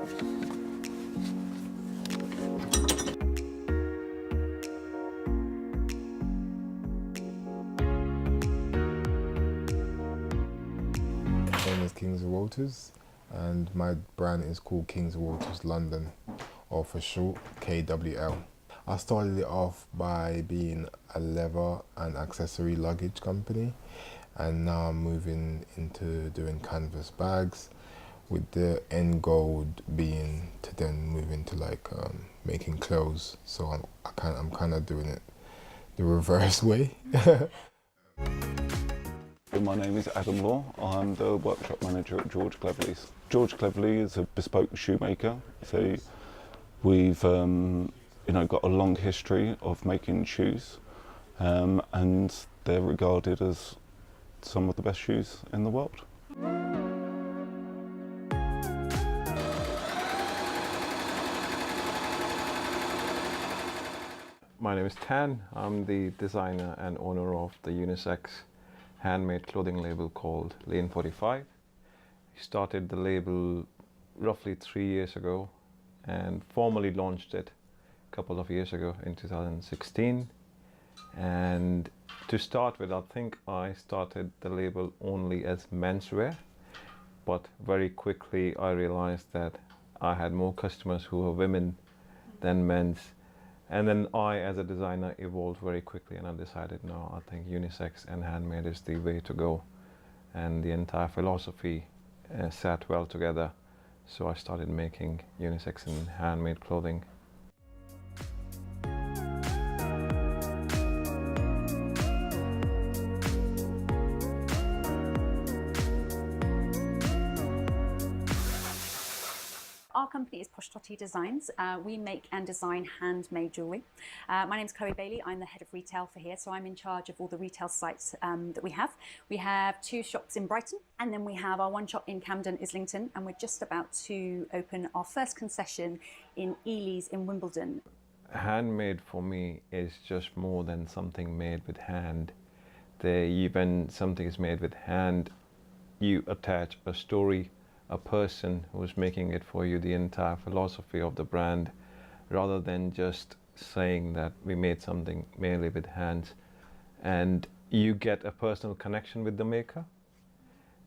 My name is Kings Walters, and my brand is called Kings Walters London, or for short KWL. I started it off by being a leather and accessory luggage company, and now I'm moving into doing canvas bags, with the end goal being to then move into like making clothes. So I'm kind of doing it the reverse way. My name is Adam Law. I'm the workshop manager at George Cleverley's. George Cleverley is a bespoke shoemaker, so we've got a long history of making shoes, and they're regarded as some of the best shoes in the world. My name is Tan. I'm the designer and owner of the unisex handmade clothing label called Lane 45. I started the label roughly 3 years ago and formally launched it a couple of years ago in 2016. And to start with, I think I started the label only as menswear, but very quickly I realized that I had more customers who were women than men's. And then I, as a designer, evolved very quickly, and I decided, no, I think unisex and handmade is the way to go. And the entire philosophy sat well together. So I started making unisex and handmade clothing. Our company is Prosperous Designs. We make and design handmade jewellery. My name is Chloe Bailey. I'm the head of retail for here, so I'm in charge of all the retail sites that we have. We have 2 shops in Brighton, and then we have our 1 shop in Camden, Islington, and we're just about to open our first concession in Ely's in Wimbledon. Handmade for me is just more than something made with hand. When something is made with hand, you attach a story, a person who's making it for you, the entire philosophy of the brand, rather than just saying that we made something merely with hands. And you get a personal connection with the maker.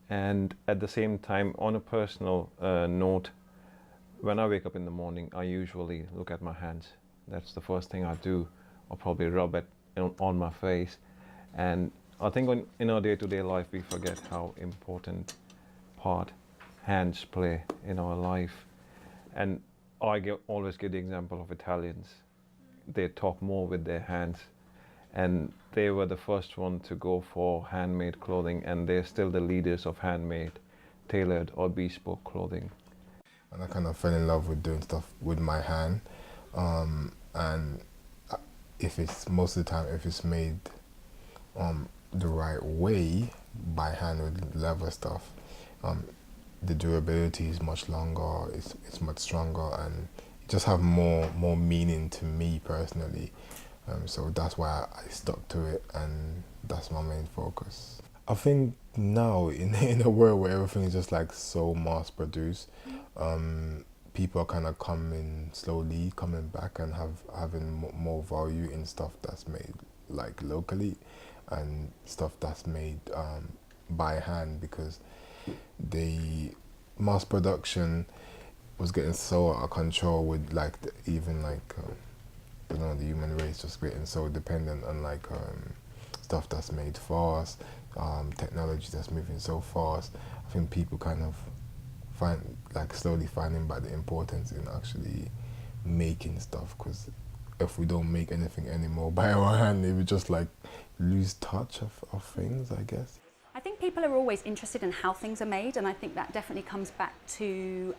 And at the same time, on a personal note, when I wake up in the morning, I usually look at my hands. That's the first thing I do. I'll probably rub it on my face. And I think in our day-to-day life, we forget how important part hands play in our life. And I always give the example of Italians. They talk more with their hands, and they were the first one to go for handmade clothing, and they're still the leaders of handmade, tailored or bespoke clothing. And I kind of fell in love with doing stuff with my hand, and if it's most of the time, if it's made the right way by hand with leather stuff, the durability is much longer, it's much stronger, and it just have more meaning to me personally. So that's why I stuck to it, and that's my main focus. I think now in a world where everything is just like so mass produced, people are kind of slowly coming back and having more value in stuff that's made like locally and stuff that's made by hand, because the mass production was getting so out of control with like the human race just getting so dependent on like stuff that's made fast, technology that's moving so fast. I think people kind of slowly finding back the importance in actually making stuff, because if we don't make anything anymore by our hand, it would just like lose touch of things, I guess. I think people are always interested in how things are made, and I think that definitely comes back to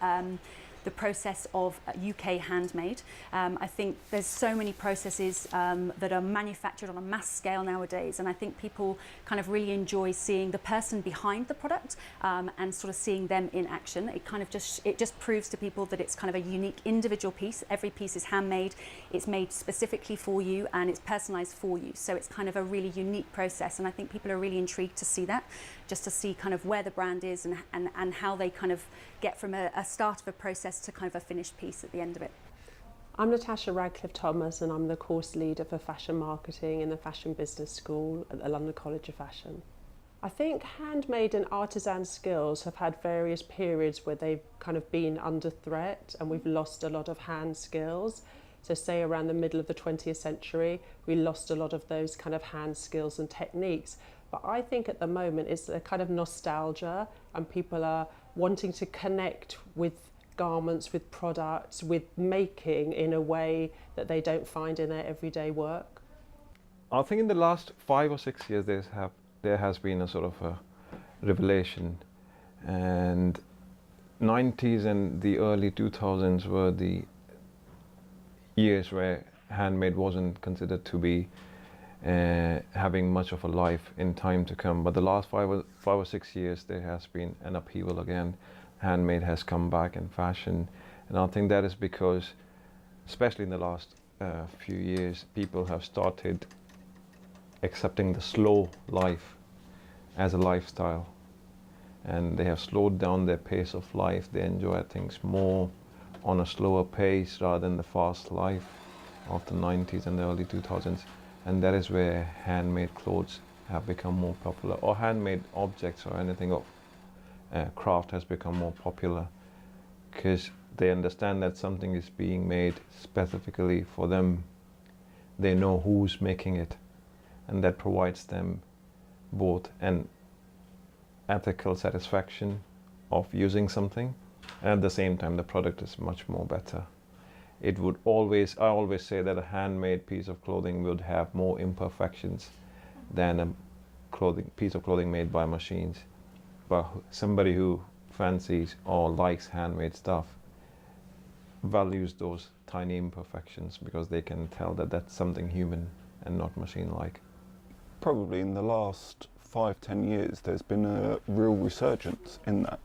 the process of UK handmade. I think there's so many processes that are manufactured on a mass scale nowadays, and I think people kind of really enjoy seeing the person behind the product and sort of seeing them in action. It just proves to people that it's kind of a unique individual piece. Every piece is handmade, it's made specifically for you, and it's personalized for you. So it's kind of a really unique process, and I think people are really intrigued to see that, just to see kind of where the brand is and how they kind of get from a start of a process process to kind of a finished piece at the end of it. I'm Natasha Radcliffe-Thomas, and I'm the course leader for fashion marketing in the Fashion Business School at the London College of Fashion. I think handmade and artisan skills have had various periods where they've kind of been under threat, and we've lost a lot of hand skills. So say around the middle of the 20th century, we lost a lot of those kind of hand skills and techniques. But I think at the moment it's a kind of nostalgia, and people are wanting to connect with garments, with products, with making in a way that they don't find in their everyday work. I think in the last 5 or 6 years there has been a sort of a revelation, and 90s and the early 2000s were the years where handmade wasn't considered to be having much of a life in time to come. But the last 5 or 6 years there has been an upheaval again. Handmade has come back in fashion, and I think that is because, especially in the last few years, people have started accepting the slow life as a lifestyle, and they have slowed down their pace of life. They enjoy things more on a slower pace rather than the fast life of the 90s and the early 2000s, and that is where handmade clothes have become more popular, or handmade objects or anything of craft has become more popular, because they understand that something is being made specifically for them. They know who's making it, and that provides them both an ethical satisfaction of using something, and at the same time the product is much more better. I always say that a handmade piece of clothing would have more imperfections than a piece of clothing made by machines. But somebody who fancies or likes handmade stuff values those tiny imperfections, because they can tell that that's something human and not machine-like. Probably in the last 5-10 years there's been a real resurgence in that.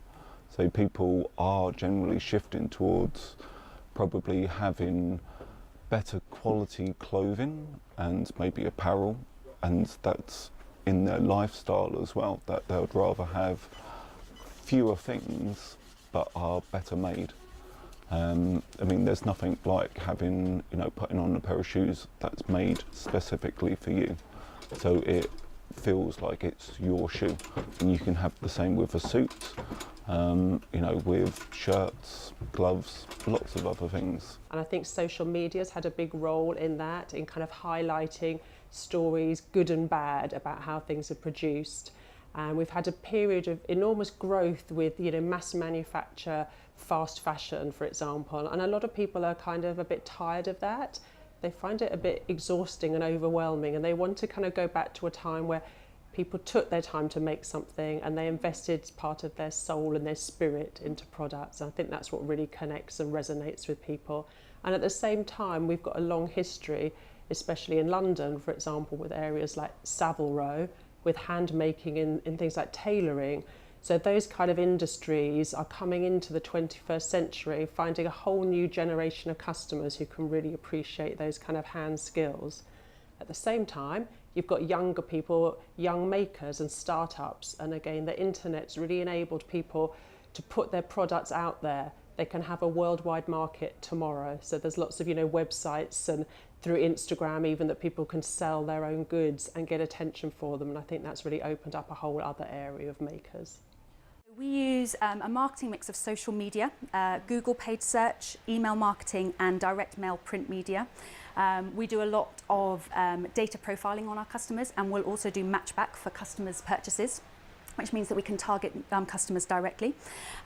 So people are generally shifting towards probably having better quality clothing and maybe apparel, and that's in their lifestyle as well, that they would rather have fewer things but are better made. I mean, there's nothing like having, putting on a pair of shoes that's made specifically for you, so it feels like it's your shoe. And you can have the same with a suit, with shirts, gloves, lots of other things. And I think social media's had a big role in that, in kind of highlighting stories, good and bad, about how things are produced. And we've had a period of enormous growth with, mass manufacture, fast fashion, for example. And a lot of people are kind of a bit tired of that. They find it a bit exhausting and overwhelming, and they want to kind of go back to a time where people took their time to make something and they invested part of their soul and their spirit into products. And I think that's what really connects and resonates with people. And at the same time, we've got a long history, especially in London, for example, with areas like Savile Row, with hand making in things like tailoring. So those kind of industries are coming into the 21st century, finding a whole new generation of customers who can really appreciate those kind of hand skills. At the same time, you've got younger people, young makers and startups, and again, the internet's really enabled people to put their products out there. They can have a worldwide market tomorrow. So there's lots of, websites and through Instagram even, that people can sell their own goods and get attention for them. And I think that's really opened up a whole other area of makers. We use a marketing mix of social media, Google paid search, email marketing and direct mail print media. We do a lot of data profiling on our customers, and we'll also do matchback for customers' purchases, which means that we can target customers directly.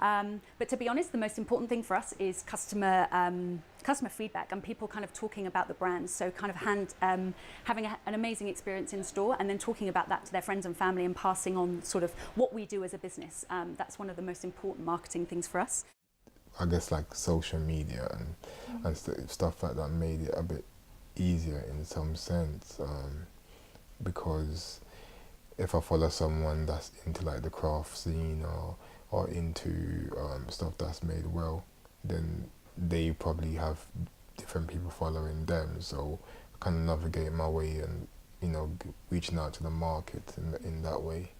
But to be honest, the most important thing for us is customer feedback and people kind of talking about the brands. So kind of having an amazing experience in store and then talking about that to their friends and family and passing on sort of what we do as a business. That's one of the most important marketing things for us. I guess like social media and stuff like that made it a bit easier in some sense, because if I follow someone that's into like the craft scene or into stuff that's made well, then they probably have different people following them, so I kind of navigate my way and reaching out to the market in that way.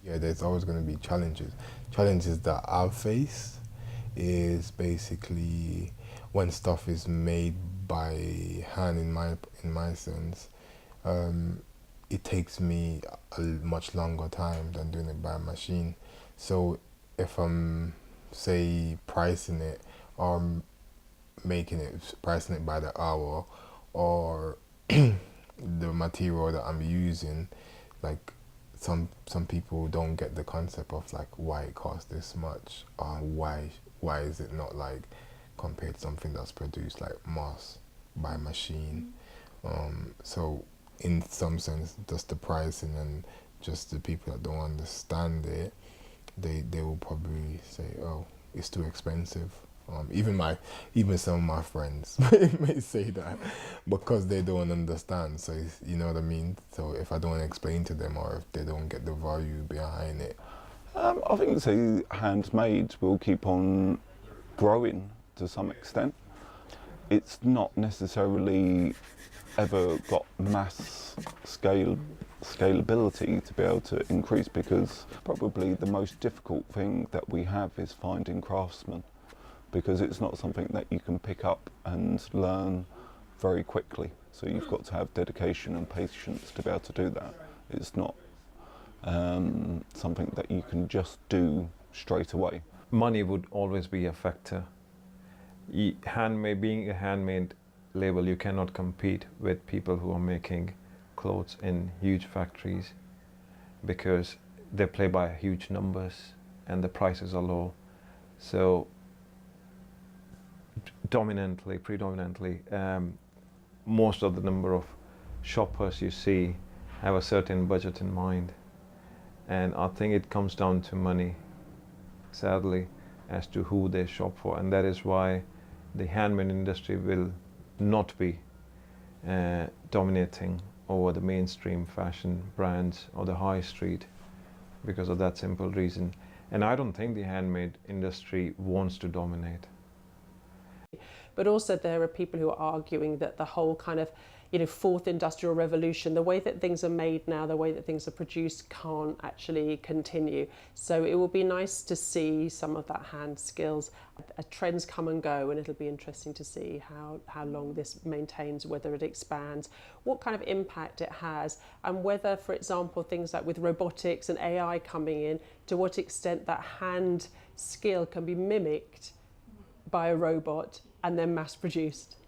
Yeah, there's always going to be challenges that I've faced is basically when stuff is made by hand. In my sense, it takes me a much longer time than doing it by machine. So if I'm, say, pricing it or pricing it by the hour, or the material that I'm using, like some people don't get the concept of like why it costs this much, or why is it not like compared to something that's produced like mass by machine. So in some sense, just the pricing and just the people that don't understand it, they will probably say, oh, it's too expensive. Even some of my friends may say that because they don't understand. So you know what I mean. So if I don't explain to them, or if they don't get the value behind it, I think the handmade will keep on growing to some extent. It's not necessarily ever got mass scalability to be able to increase, because probably the most difficult thing that we have is finding craftsmen, because it's not something that you can pick up and learn very quickly. So you've got to have dedication and patience to be able to do that. It's not something that you can just do straight away. Money would always be a factor. Handmade, being a handmade label, you cannot compete with people who are making clothes in huge factories, because they play by huge numbers and the prices are low. So predominantly, most of the number of shoppers you see have a certain budget in mind, and I think it comes down to money, sadly, as to who they shop for. And that is why the handmade industry will not be dominating over the mainstream fashion brands or the high street, because of that simple reason. And I don't think the handmade industry wants to dominate. But also there are people who are arguing that the whole kind of, fourth industrial revolution, the way that things are made now, the way that things are produced, can't actually continue. So it will be nice to see some of that hand skills. Trends come and go, and it'll be interesting to see how long this maintains, whether it expands, what kind of impact it has, and whether, for example, things like with robotics and AI coming in, to what extent that hand skill can be mimicked by a robot and then mass produced.